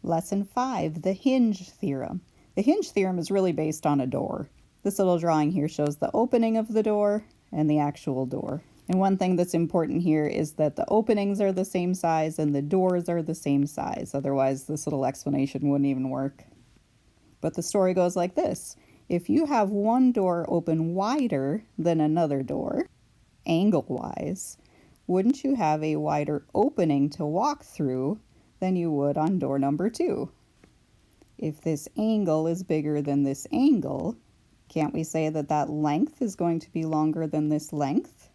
Lesson 5, the hinge theorem. The hinge theorem is really based on a door. This little drawing here shows the opening of the door and the actual door. And one thing that's important here is that the openings are the same size and the doors are the same size. Otherwise, this little explanation wouldn't even work. But the story goes like this. If you have one door open wider than another door, angle-wise, wouldn't you have a wider opening to walk through than you would on door number 2? If this angle is bigger than this angle, can't we say that that length is going to be longer than this length?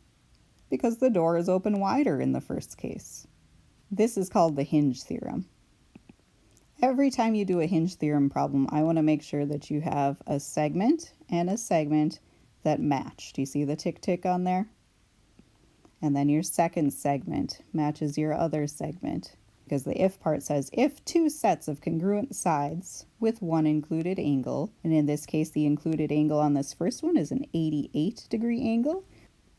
Because the door is open wider in the first case. This is called the hinge theorem. Every time you do a hinge theorem problem, I want to make sure that you have a segment and a segment that match. Do you see the tick tick on there? And then your second segment matches your other segment, because the if part says if two sets of congruent sides with one included angle, and in this case the included angle on this first one is an 88-degree angle,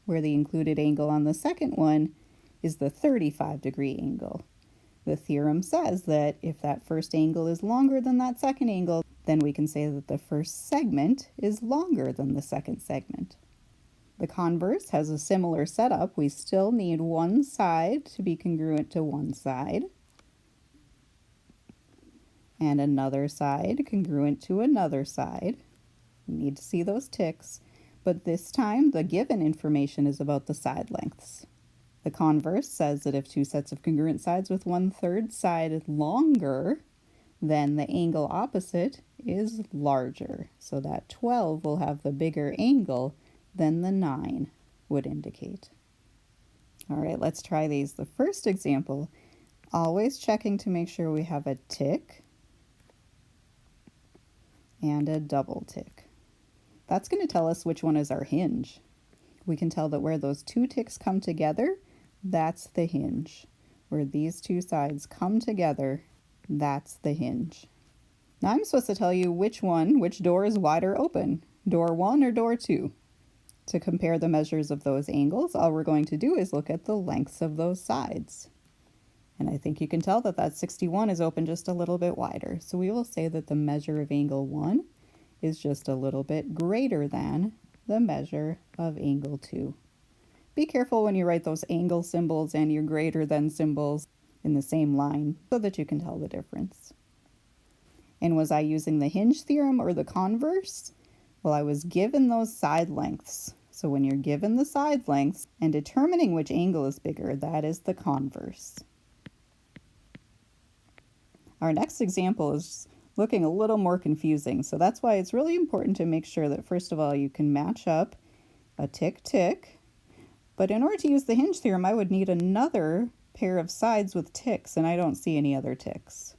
where the included angle on the second one is the 35-degree angle. The theorem says that if that first angle is longer than that second angle, then we can say that the first segment is longer than the second segment. The converse has a similar setup. We still need one side to be congruent to one side, and another side congruent to another side. We need to see those ticks, but this time the given information is about the side lengths. The converse says that if two sets of congruent sides with 1/3 side longer, then the angle opposite is larger. So that 12 will have the bigger angle than the 9 would indicate. All right, let's try these. The first example, always checking to make sure we have a tick and a double tick. That's going to tell us which one is our hinge. We can tell that where those two ticks come together, that's the hinge. Where these two sides come together, that's the hinge. Now I'm supposed to tell you which door is wider open, door 1 or door 2. To compare the measures of those angles, all we're going to do is look at the lengths of those sides. And I think you can tell that that 61 is open just a little bit wider. So we will say that the measure of angle 1 is just a little bit greater than the measure of angle 2. Be careful when you write those angle symbols and your greater than symbols in the same line so that you can tell the difference. And was I using the hinge theorem or the converse? Well, I was given those side lengths. So when you're given the side lengths and determining which angle is bigger, that is the converse. Our next example is looking a little more confusing. So that's why it's really important to make sure that first of all you can match up a tick tick. But in order to use the hinge theorem, I would need another pair of sides with ticks, and I don't see any other ticks.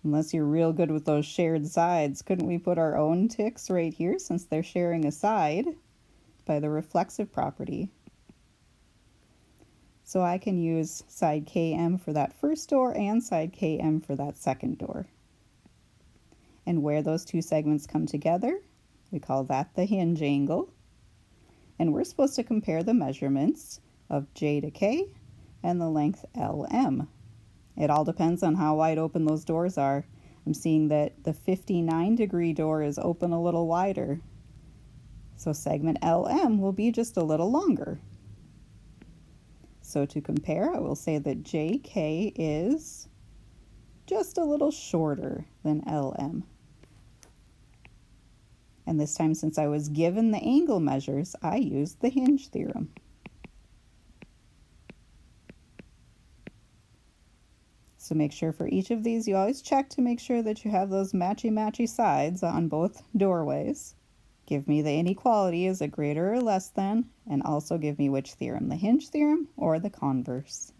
Unless you're real good with those shared sides, couldn't we put our own ticks right here since they're sharing a side by the reflexive property? So I can use side KM for that first door and side KM for that second door. And where those two segments come together, we call that the hinge angle. And we're supposed to compare the measurements of J to K and the length LM. It all depends on how wide open those doors are. I'm seeing that the 59-degree door is open a little wider. So segment LM will be just a little longer. So to compare, I will say that JK is just a little shorter than LM. And this time, since I was given the angle measures, I used the hinge theorem. So make sure for each of these, you always check to make sure that you have those matchy-matchy sides on both doorways. Give me the inequality, is it greater or less than, and also give me which theorem, the hinge theorem or the converse.